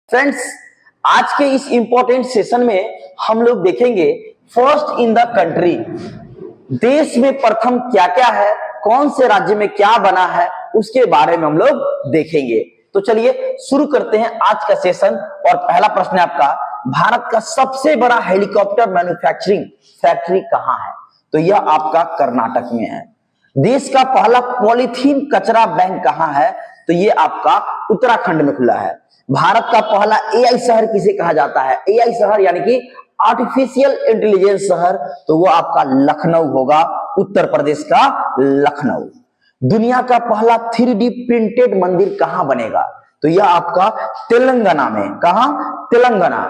Friends, आज के इस इंपॉर्टेंट सेशन में हम लोग देखेंगे फर्स्ट इन द कंट्री, देश में प्रथम क्या क्या है, कौन से राज्य में क्या बना है, उसके बारे में हम लोग देखेंगे। तो चलिए शुरू करते हैं आज का सेशन। और पहला प्रश्न है आपका, भारत का सबसे बड़ा हेलीकॉप्टर मैन्युफैक्चरिंग फैक्ट्री कहां है? तो यह आपका कर्नाटक में है। देश का पहला पॉलीथीन कचरा बैंक कहां है? तो यह आपका उत्तराखंड में खुला है। भारत का पहला एआई शहर किसे कहा जाता है? एआई शहर यानी कि आर्टिफिशियल इंटेलिजेंस शहर, तो वो आपका लखनऊ होगा, उत्तर प्रदेश का लखनऊ। दुनिया का पहला 3D प्रिंटेड मंदिर कहां बनेगा? तो यह आपका तेलंगाना में। कहां? तेलंगाना।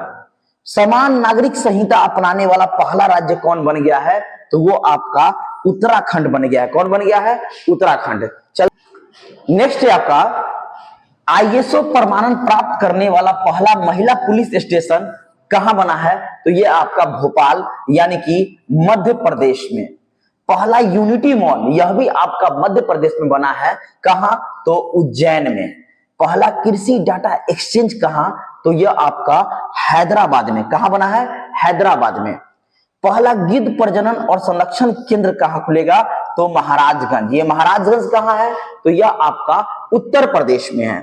समान नागरिक संहिता अपनाने वाला पहला राज्य कौन बन गया है? तो वो आपका उत्तराखंड बन गया है। कौन बन गया है? उत्तराखंड। चल नेक्स्ट है आपका, आईएसओ प्रमाणन प्राप्त करने वाला पहला महिला पुलिस स्टेशन कहां बना है? तो ये आपका भोपाल यानी कि मध्य प्रदेश में। पहला यूनिटी मॉल, यह भी आपका मध्य प्रदेश में बना है। कहां? तो उज्जैन में। पहला कृषि डाटा एक्सचेंज कहां? तो यह आपका हैदराबाद में। कहां बना है? हैदराबाद में। पहला गिद्ध प्रजनन और संरक्षण केंद्र कहां खुलेगा? तो महाराजगंज। ये महाराजगंज कहां है? तो यह आपका उत्तर प्रदेश में है।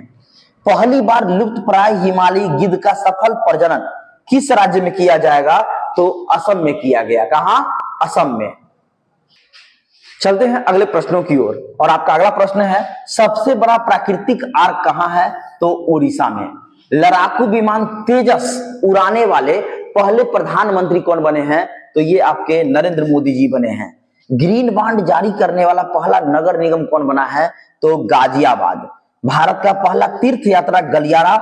पहली बार लुप्तप्राय हिमालयी गिद्ध का सफल प्रजनन किस राज्य में किया जाएगा? तो असम में किया गया। कहां? असम में। चलते हैं अगले प्रश्नों की ओर। और आपका अगला प्रश्न है, सबसे बड़ा प्राकृतिक आग कहां है? तो उड़ीसा में। लड़ाकू विमान तेजस उड़ाने वाले पहले प्रधानमंत्री कौन बने हैं? तो ये आपके नरेंद्र मोदी जी बने हैं। ग्रीन बॉन्ड जारी करने वाला पहला नगर निगम कौन बना है? तो गाजियाबाद। भारत का पहला तीर्थ यात्रा गलियारा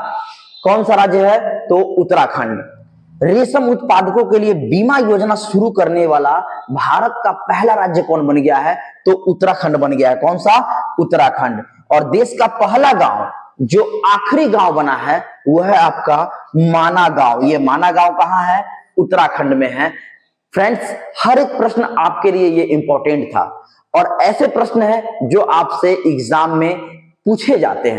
कौन सा राज्य है? तो उत्तराखंड। रेशम उत्पादकों के लिए बीमा योजना शुरू करने वाला भारत का पहला राज्य कौन बन गया है? तो उत्तराखंड बन गया है। कौन सा? उत्तराखंड। और देश का पहला गांव जो आखिरी गांव बना है वह है आपका माना गांव। ये माना गांव कहां है? उत्तराखंड में है। फ्रेंड्स, हर एक प्रश्न आपके लिए ये इंपॉर्टेंट था और ऐसे प्रश्न है जो आपसे एग्जाम में पूछे जाते हैं।